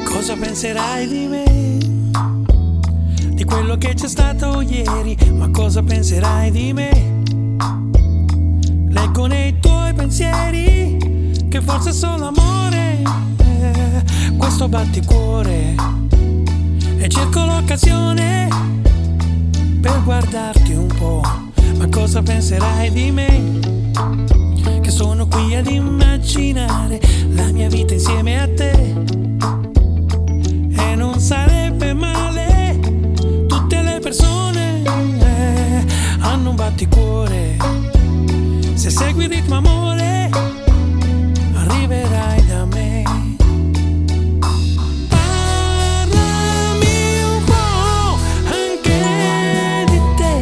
Cosa penserai di me? Di quello che c'è stato ieri, ma cosa penserai di me? Leggo nei tuoi pensieri che forse sono amore, questo batticuore, e cerco l'occasione per guardarti un po', ma cosa penserai di me? Che sono qui ad immaginare la mia vita insieme a te, e non sarebbe male, tutte le persone hanno un batticuore, se segui il ritmo amore arriverai da me. Parlami un po' anche di te,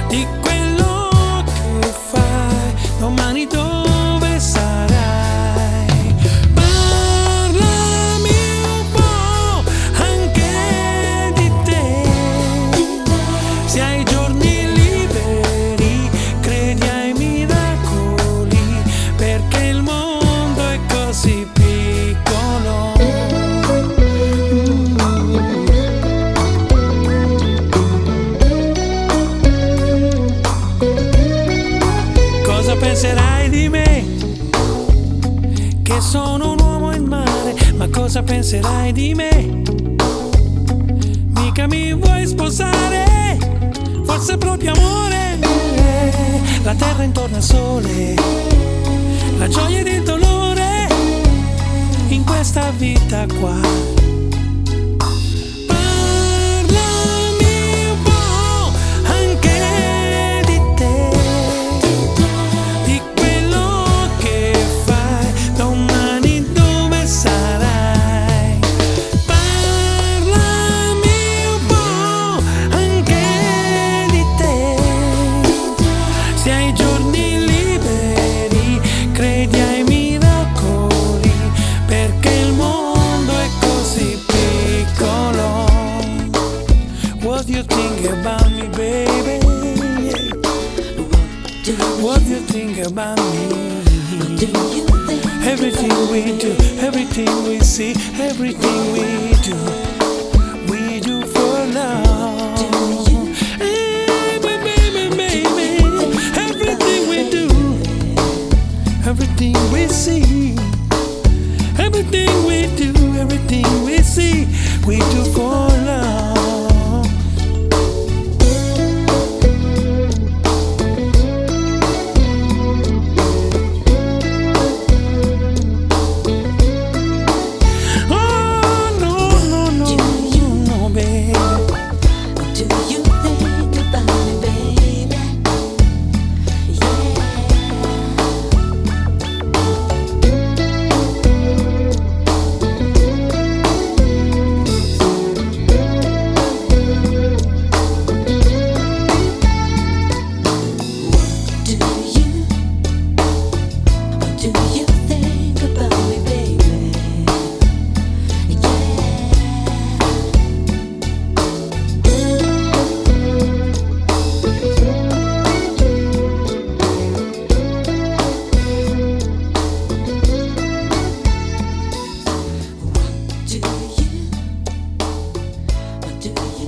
di quello che fai, domani dove sarai. Parlami un po' anche di te, se hai giorni liberi, credi ai miracoli, perché il mondo è così piccolo. Cosa penserai di me? Che sono un uomo in mare, ma cosa penserai di me? Mica mi vuoi sposare, forse proprio amore, la terra intorno al sole, la gioia ed il dolore in questa vita qua. Parlami un po' anche di te, di quello che fai, domani dove sarai. Parlami un po' anche di te, se hai giorni liberi, credi ai miracoli, perché il mondo è così piccolo. What do you think about me, baby? What do you think about me? Everything we do, everything we see, everything we do for love. Hey, baby, baby, everything we do, everything we see, everything we do, everything we see, we do for love. Oh, no, no, no, no, baby. Do you think about me, baby? Do you think about me, baby? Do you